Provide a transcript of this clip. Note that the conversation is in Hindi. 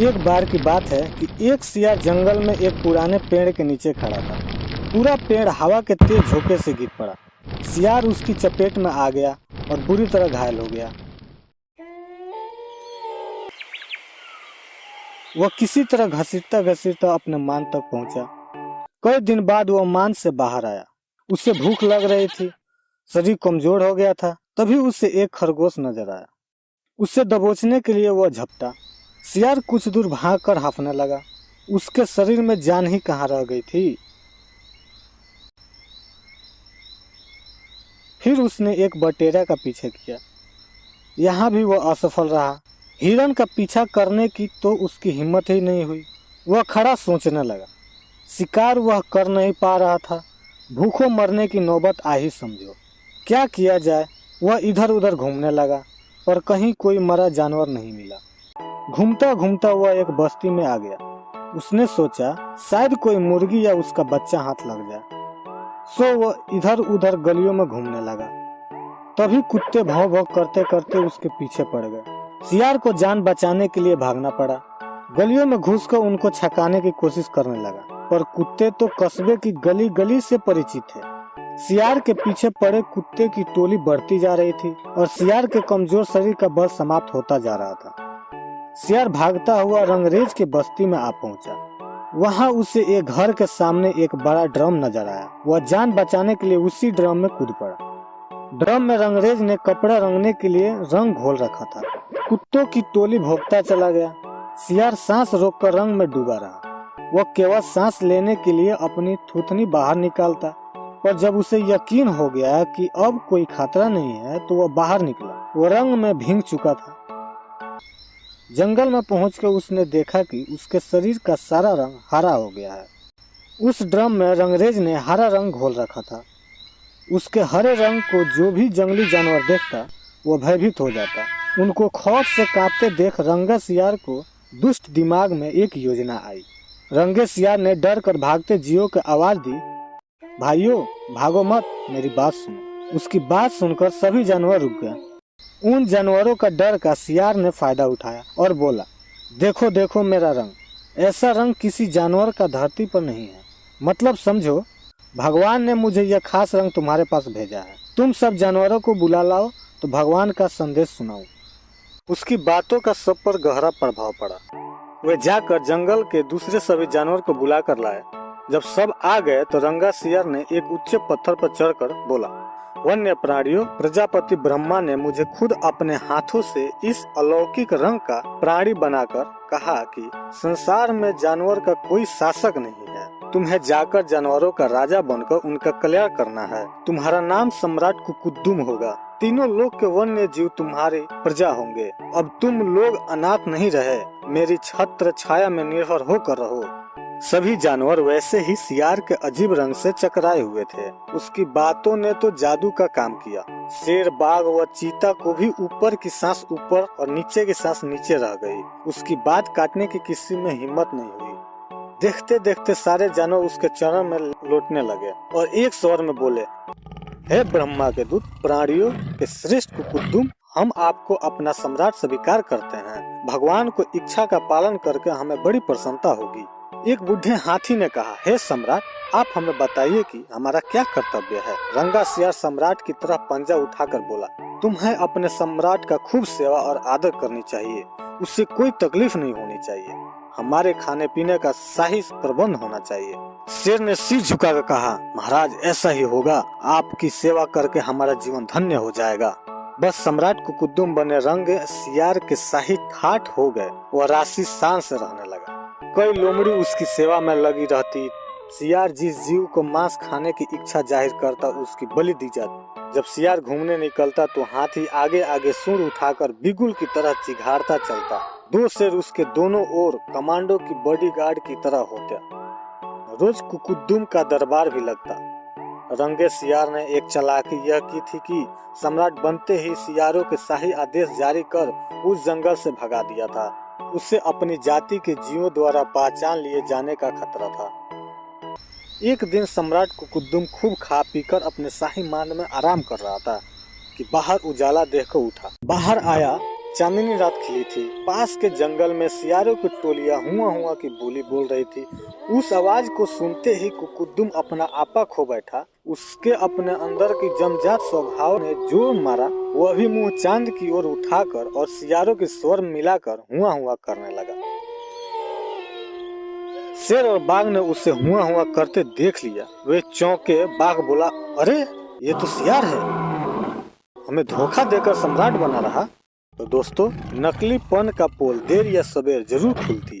एक बार की बात है कि एक सियार जंगल में एक पुराने पेड़ के नीचे खड़ा था। पूरा पेड़ हवा के तेज झोंके से गिर पड़ा। सियार उसकी चपेट में आ गया और बुरी तरह घायल हो गया। वह किसी तरह घसीटता घसीटता अपने मान तक पहुंचा। कई दिन बाद वह मान से बाहर आया। उसे भूख लग रही थी, शरीर कमजोर हो गया था। तभी उसे एक खरगोश नजर आया। उसे दबोचने के लिए वह झपटा। सियार कुछ दूर भागकर हांफने लगा। उसके शरीर में जान ही कहाँ रह गई थी। फिर उसने एक बटेरा का पीछे किया। यहाँ भी वह असफल रहा। हिरण का पीछा करने की तो उसकी हिम्मत ही नहीं हुई। वह खड़ा सोचने लगा। शिकार वह कर नहीं पा रहा था। भूखों मरने की नौबत आ ही समझो। क्या किया जाए? वह इधर उधर घूमने लगा, पर कहीं कोई मरा जानवर नहीं मिला। घूमता घूमता वह एक बस्ती में आ गया। उसने सोचा शायद कोई मुर्गी या उसका बच्चा हाथ लग जाए। सो वह इधर उधर गलियों में घूमने लगा। तभी कुत्ते भौं भौं करते करते उसके पीछे पड़ गए। सियार को जान बचाने के लिए भागना पड़ा। गलियों में घुसकर उनको छकाने की कोशिश करने लगा, पर कुत्ते तो कस्बे की गली गली से परिचित थे। सियार के पीछे पड़े कुत्ते की टोली बढ़ती जा रही थी और सियार के कमजोर शरीर का बल समाप्त होता जा रहा था। सियार भागता हुआ रंगरेज के बस्ती में आ पहुंचा। वहां उसे एक घर के सामने एक बड़ा ड्रम नजर आया। वह जान बचाने के लिए उसी ड्रम में कूद पड़ा। ड्रम में रंगरेज ने कपड़ा रंगने के लिए रंग घोल रखा था। कुत्तों की टोली भौंकता चला गया। सियार सांस रोककर रंग में डूबा रहा। वह केवल सांस लेने के लिए अपनी थूथनी बाहर निकालता, पर जब उसे यकीन हो गया कि अब कोई खतरा नहीं है तो वह बाहर निकला। वह रंग में भीग चुका था। जंगल में पहुंचकर उसने देखा कि उसके शरीर का सारा रंग हरा हो गया है। उस ड्रम में रंगरेज ने हरा रंग घोल रखा था। उसके हरे रंग को जो भी जंगली जानवर देखता वो भयभीत हो जाता। उनको खौफ से कांपते देख रंगा सियार को दुष्ट दिमाग में एक योजना आई। रंगे सियार ने डर कर भागते जियो को आवाज दी, भाइयों भागो मत, मेरी बात सुनो। उसकी बात सुनकर सभी जानवर रुक गए। उन जानवरों का डर का सियार ने फायदा उठाया और बोला, देखो देखो मेरा रंग, ऐसा रंग किसी जानवर का धरती पर नहीं है। मतलब समझो, भगवान ने मुझे यह खास रंग तुम्हारे पास भेजा है। तुम सब जानवरों को बुला लाओ तो भगवान का संदेश सुनाओ। उसकी बातों का सब पर गहरा प्रभाव पड़ा। वे जाकर जंगल के दूसरे सभी जानवर को बुला कर लाए। जब सब आ गए तो रंगा सियार ने एक ऊंचे पत्थर पर चढ़कर बोला, वन्य प्राणियों, प्रजापति ब्रह्मा ने मुझे खुद अपने हाथों से इस अलौकिक रंग का प्राणी बनाकर कहा कि संसार में जानवर का कोई शासक नहीं है। तुम्हें जाकर जानवरों का राजा बनकर उनका कल्याण करना है। तुम्हारा नाम सम्राट कुकुद्दुम होगा। तीनों लोक के वन्य जीव तुम्हारी प्रजा होंगे। अब तुम लोग अनाथ नहीं रहे, मेरी छत्र छाया में निर्भर होकर रहो। सभी जानवर वैसे ही सियार के अजीब रंग से चकराए हुए थे। उसकी बातों ने तो जादू का काम किया। शेर, बाघ व चीता को भी ऊपर की सांस ऊपर और नीचे की सांस नीचे रह गई। उसकी बात काटने की किसी में हिम्मत नहीं हुई। देखते देखते सारे जानवर उसके चरण में लौटने लगे और एक स्वर में बोले, हे ब्रह्मा के दूत, प्राणियों के श्रेष्ठ कुकुद्दुम, हम आपको अपना सम्राट स्वीकार करते हैं। भगवान को इच्छा का पालन करके हमें बड़ी प्रसन्नता होगी। एक बूढ़े हाथी ने कहा, हे सम्राट, आप हमें बताइए कि हमारा क्या कर्तव्य है। रंगा सियार सम्राट की तरह पंजा उठाकर बोला, तुम्हें अपने सम्राट का खूब सेवा और आदर करनी चाहिए। उससे कोई तकलीफ नहीं होनी चाहिए। हमारे खाने पीने का शाही प्रबंध होना चाहिए। शेर ने सिर झुकाकर कहा, महाराज ऐसा ही होगा। आपकी सेवा करके हमारा जीवन धन्य हो जाएगा। बस सम्राट कुकुद्दुम बने रंग सियार के शाही ठाठ हो गए। वह राशि शान से रहने लगा। कई लोमड़ी उसकी सेवा में लगी रहती। सियार जिस जीव को मांस खाने की इच्छा जाहिर करता उसकी बलि दी जाती। जब सियार घूमने निकलता तो हाथी आगे आगे सूंड उठाकर बिगुल की तरह चिघाड़ता चलता। दो शेर उसके दोनों ओर कमांडो की बॉडीगार्ड की तरह होते। रोज कुकुद्दुम का दरबार भी लगता। रंगे सियार ने एक चालाकी यह की थी कि सम्राट बनते ही सियारों के शाही आदेश जारी कर उस जंगल से भगा दिया था। उसे अपनी जाति के जीवों द्वारा पहचान लिए जाने का खतरा था। एक दिन सम्राट कुकुद्दुम खूब खा पीकर अपने शाही मान में आराम कर रहा था कि बाहर उजाला देखकर उठा। बाहर आया चांदनी रात खिली थी। पास के जंगल में सियारों की टोलियां हुआ हुआ की बोली बोल रही थी। उस आवाज को सुनते ही कुकुद्दुम अपना आपा खो बैठा। उसके अपने अंदर की जमजात स्वभाव ने जोर मारा। वह भी मुंह चांद की ओर उठाकर और सियारों के स्वर मिलाकर हुआ करने लगा। शेर और बाघ ने उसे हुआ करते देख लिया। वे चौंके। बाघ बोला, अरे ये तो सियार है, हमें धोखा देकर सम्राट बना रहा। तो दोस्तों, नकलीपन का पोल देर या सवेर जरूर खुलती है।